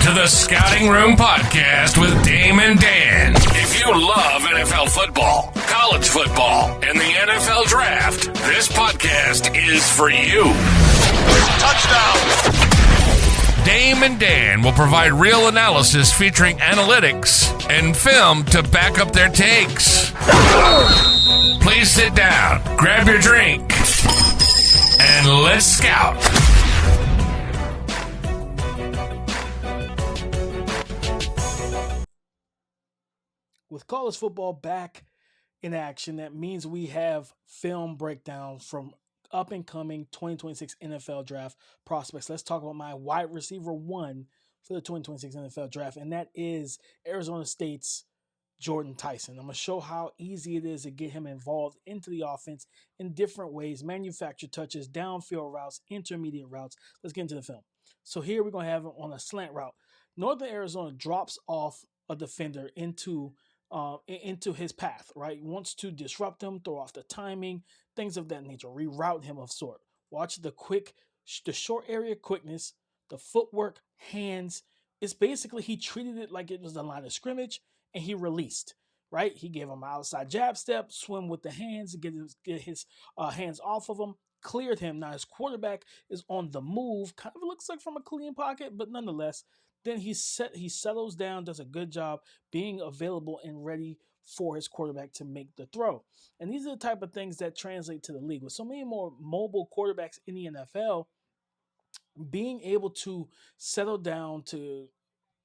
to the Scouting Room Podcast with Dame and Dan. If you love NFL football, college football, and the NFL Draft, this podcast is for you. Touchdown! Dame and Dan will provide real analysis featuring analytics and film to back up their takes. Please sit down, grab your drink, and let's scout. With college football back in action, that means we have film breakdowns from up-and-coming 2026 NFL Draft prospects. Let's talk about my wide receiver one for the 2026 NFL Draft, and that is Arizona State's Jordyn Tyson. I'm going to show how easy it is to get him involved into the offense in different ways, manufactured touches, downfield routes, intermediate routes. Let's get into the film. So here we're going to have him on a slant route. Northern Arizona drops off a defender into his path, right? He wants to disrupt him, throw off the timing, things of that nature, reroute him of sort. Watch the short area quickness, the footwork, hands. It's basically he treated it like it was the line of scrimmage and he released, right? He gave him an outside jab step, swim with the hands, get his hands off of him, cleared him. Now his quarterback is on the move, kind of looks like from a clean pocket, but nonetheless, then he settles down, does a good job being available and ready for his quarterback to make the throw. And these are the type of things that translate to the league. With so many more mobile quarterbacks in the NFL, being able to settle down to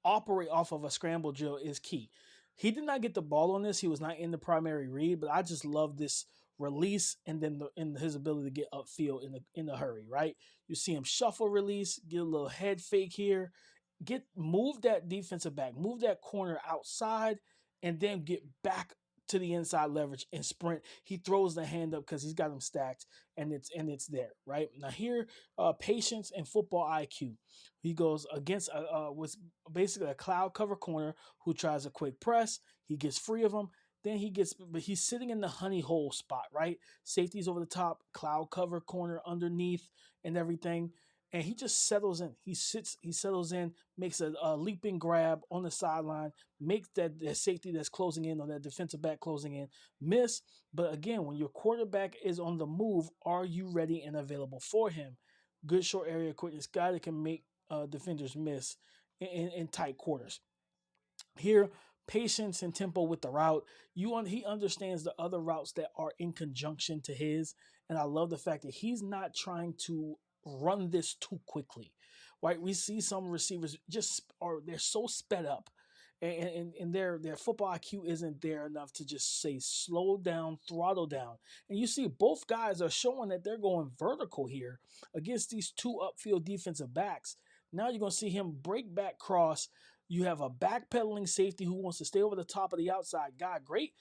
operate off of a scramble drill is key. He did not get the ball on this. He was not in the primary read, but I just love this release and then his ability to get upfield in a hurry, right? You see him shuffle release, get a little head fake here, move that defensive back, move that corner outside, and then get back to the inside leverage and sprint. He throws the hand up because he's got them stacked, and it's there, right? Now here, patience and football IQ. He goes against with basically a cloud cover corner who tries a quick press. He gets free of him. Then he's sitting in the honey hole spot, right? Safety's over the top, cloud cover corner underneath and everything. And he just settles in. He settles in, makes a leaping grab on the sideline, makes that safety that's closing in or that defensive back closing in miss. But again, when your quarterback is on the move, are you ready and available for him? Good short area quickness, guy that can make defenders miss in tight quarters. Here, patience and tempo with the route. He understands the other routes that are in conjunction to his. And I love the fact that he's not trying to run this too quickly, right? We see some receivers they're so sped up and their football IQ isn't there enough to just say slow down, throttle down. And you see both guys are showing that they're going vertical here against these two upfield defensive backs. Now you're going to see him break back cross. You have a backpedaling safety who wants to stay over the top of the outside guy. Great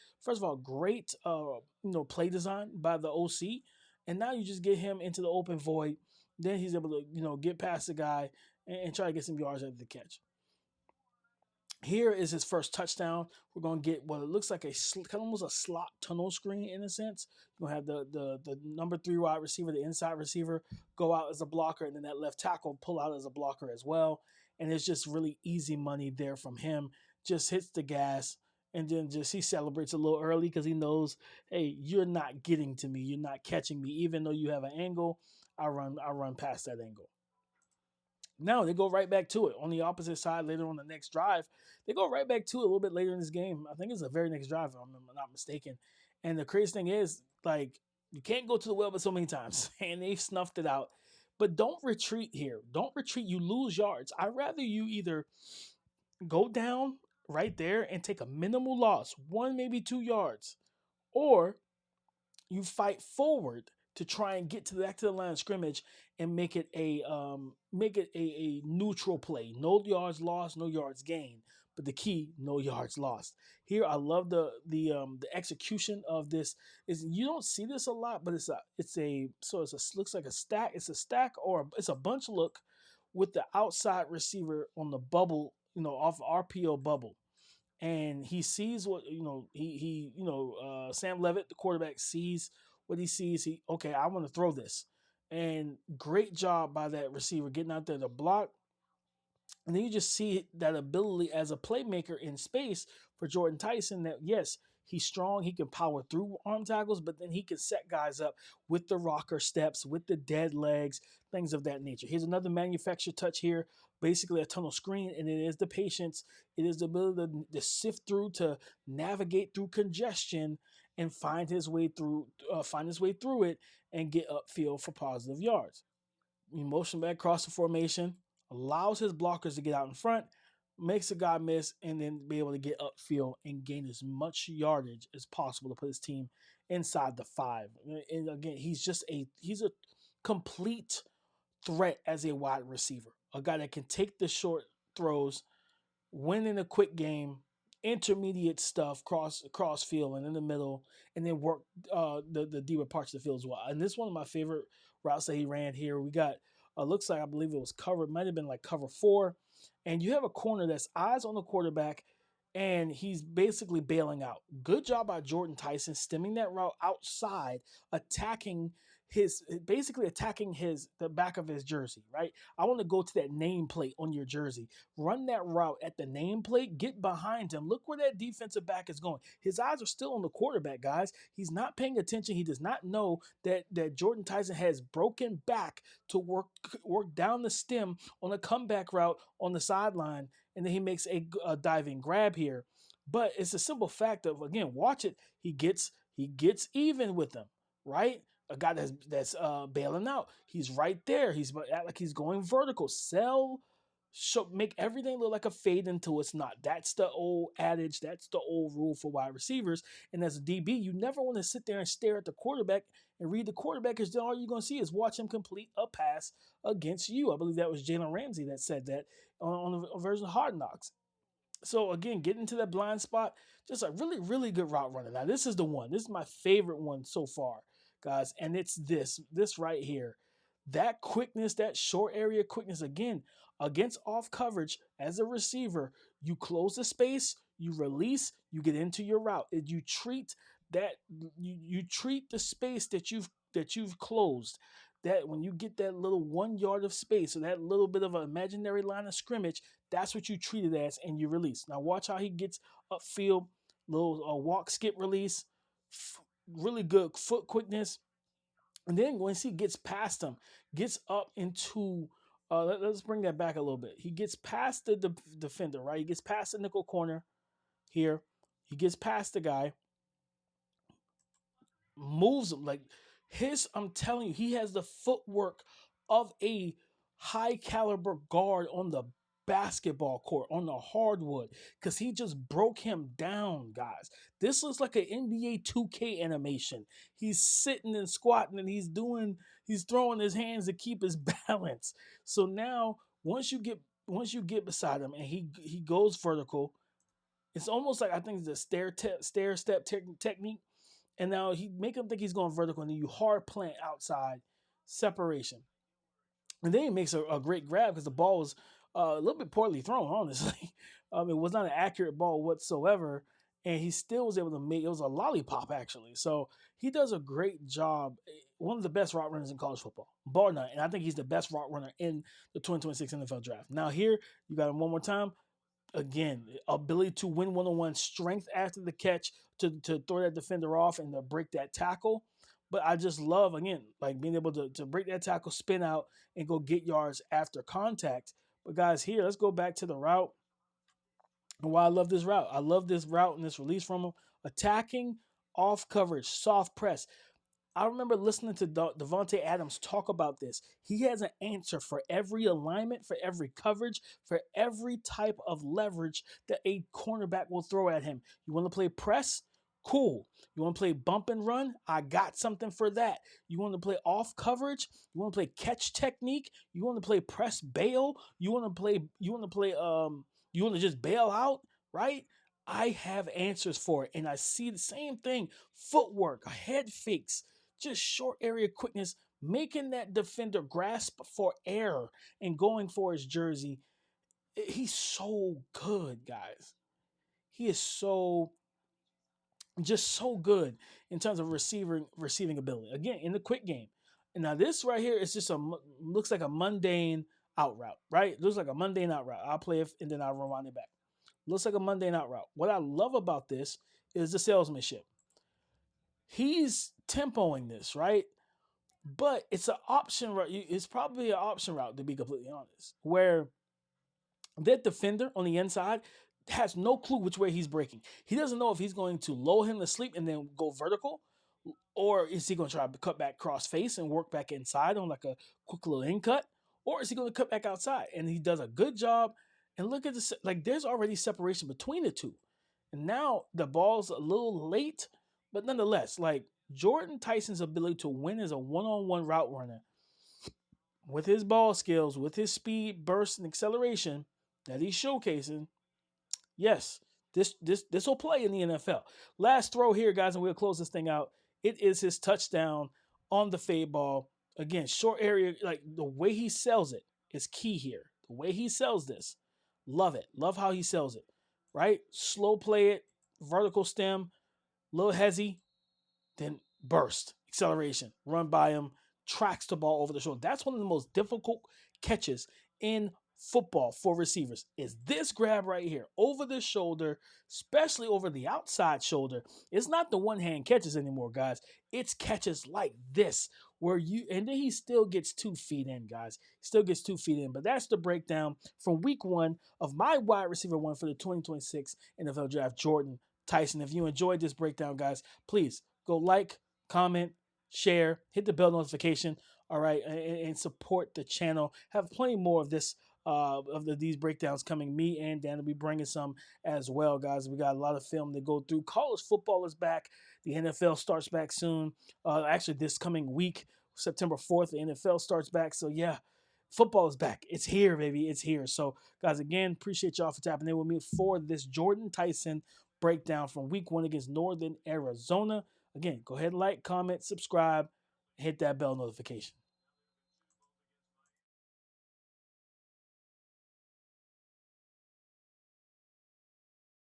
play design by the OC. And now you just get him into the open void. Then he's able to, get past the guy and try to get some yards after the catch. Here is his first touchdown. We're going to get what it looks like almost a slot tunnel screen in a sense. You're going to have the number 3 wide receiver, the inside receiver, go out as a blocker, and then that left tackle pull out as a blocker as well. And it's just really easy money there from him. Just hits the gas. And then he celebrates a little early because he knows, hey, you're not getting to me. You're not catching me. Even though you have an angle, I run past that angle. Now they go right back to it on the opposite side later on the next drive. They go right back to it a little bit later in this game. I think it's the very next drive, if I'm not mistaken. And the crazy thing is, you can't go to the well but so many times. And they've snuffed it out. But don't retreat here. Don't retreat. You lose yards. I'd rather you either go down right there and take a minimal loss, 1, maybe 2 yards, or you fight forward to try and get back to the line of scrimmage and make it a neutral play. No yards lost, no yards gained. But the key, no yards lost. Here, I love the execution of this. You don't see this a lot, but looks like a stack. It's a stack or it's a bunch look with the outside receiver on the bubble, off RPO bubble. And he sees what, Sam Levitt, the quarterback, sees what he sees. I want to throw this. And great job by that receiver getting out there to block And then you just see that ability as a playmaker in space for Jordyn Tyson that, yes, he's strong. He can power through arm tackles, but then he can set guys up with the rocker steps, with the dead legs, things of that nature. Here's another manufactured touch here, basically a tunnel screen, and it is the patience. It is the ability to sift through, to navigate through congestion and find his way through it and get upfield for positive yards. Motion back cross the formation, allows his blockers to get out in front, makes a guy miss, and then be able to get upfield and gain as much yardage as possible to put his team inside the 5. And again, he's a complete threat as a wide receiver, a guy that can take the short throws, win in a quick game, intermediate stuff, cross field and in the middle, and then work the deeper parts of the field as well. And this is one of my favorite routes that he ran here. We got looks like, I believe it was cover, it might have been like cover 4, and you have a corner that's eyes on the quarterback, and he's basically bailing out. Good job by Jordyn Tyson stemming that route outside, attacking the back of his jersey, right? I want to go to that nameplate on your jersey. Run that route at the nameplate, get behind him. Look where that defensive back is going. His eyes are still on the quarterback, guys. He's not paying attention. He does not know that Jordyn Tyson has broken back to work down the stem on a comeback route on the sideline, and then he makes a diving grab here. But it's a simple fact of, again, watch it. He gets even with them, right? A guy that's bailing out. He's right there. He's like he's going vertical. Make everything look like a fade until it's not. That's the old adage. That's the old rule for wide receivers. And as a DB, you never want to sit there and stare at the quarterback and read the quarterback, because then all you're going to see is watch him complete a pass against you. I believe that was Jalen Ramsey that said that on a version of Hard Knocks. So again, getting into that blind spot, just a really, really good route runner. Now this is the one. This is my favorite one so far, guys. And it's this right here. That quickness, that short area quickness, again, against off coverage as a receiver, you close the space, you release, you get into your route. You treat the space that you've closed. That when you get that little 1 yard of space, or that little bit of an imaginary line of scrimmage, that's what you treat it as, and you release. Now watch how he gets upfield, little walk, skip, release, really good foot quickness. And then once he gets past him, gets up into, let's bring that back a little bit. He gets past the defender, right? He gets past the nickel corner here. He gets past the guy, moves him like I'm telling you, he has the footwork of a high caliber guard on the basketball court, on the hardwood, because he just broke him down, guys. This looks like an NBA 2K animation. He's sitting and squatting, and he's throwing his hands to keep his balance. So now once you get beside him and he goes vertical, it's almost like, I think it's the stair step technique. And now he make him think he's going vertical, and then you hard plant outside separation. And then he makes a great grab, because the ball was a little bit poorly thrown, honestly. It was not an accurate ball whatsoever, and he still was able to make it. Was a lollipop, actually. So he does a great job. One of the best route runners in college football, bar none. And I think he's the best route runner in the 2026 NFL Draft. Now here, you got him one more time. Again, ability to win one-on-one, strength after the catch to throw that defender off and to break that tackle. But I just love, again, like being able to break that tackle, spin out, and go get yards after contact. But guys, here, let's go back to the route and why I love this route. I love this route and this release from him. Attacking, off coverage, soft press. I remember listening to Devonte Adams talk about this. He has an answer for every alignment, for every coverage, for every type of leverage that a cornerback will throw at him. You want to play press? Cool. You want to play bump and run? I got something for that. You want to play off coverage? You want to play catch technique? You want to play press bail? You want to just bail out, right? I have answers for it, and I see the same thing. Footwork, head fakes, just short area quickness, making that defender grasp for air and going for his jersey. He's so good, guys. He is so good in terms of receiving ability. Again, in the quick game. And now this right here is just looks like a mundane out route, right? It looks like a mundane out route. I'll play it and then I'll rewind it back. Looks like a mundane out route. What I love about this is the salesmanship. He's tempoing this, right? But it's an option route. It's probably an option route, to be completely honest, where that defender on the inside has no clue which way he's breaking. He doesn't know if he's going to lull him to sleep and then go vertical, or is he going to try to cut back cross face and work back inside on like a quick little in cut, or is he going to cut back outside? And he does a good job. And look at this, like there's already separation between the two. And now the ball's a little late, but nonetheless, like Jordyn Tyson's ability to win as a one-on-one route runner with his ball skills, with his speed, burst, and acceleration that he's showcasing, yes, this will play in the NFL. Last throw here, guys, and we'll close this thing out. It is his touchdown on the fade ball. Again, short area, like the way he sells it is key here. The way he sells this, love it. Love how he sells it, right? Slow play it, vertical stem, little hezzy, then burst, acceleration, run by him, tracks the ball over the shoulder. That's one of the most difficult catches in football for receivers, is this grab right here over the shoulder, especially over the outside shoulder. It's not the one-hand catches anymore, guys. It's catches like this where and then he still gets 2 feet in, guys. Still gets 2 feet in. But that's the breakdown from week 1 of my wide receiver 1 for the 2026 NFL Draft, Jordyn Tyson. If you enjoyed this breakdown, guys, please go like, comment, share, hit the bell notification, all right, and support the channel. Have plenty more of this, these breakdowns coming. Me and Dan will be bringing some as well, guys. We got a lot of film to go through. College football is back. The NFL starts back soon. Actually, this coming week, September 4th, the NFL starts back. So, yeah, football is back. It's here, baby. It's here. So, guys, again, appreciate y'all for tapping in with me for this Jordyn Tyson breakdown from week 1 against Northern Arizona. Again, go ahead and like, comment, subscribe, hit that bell notification.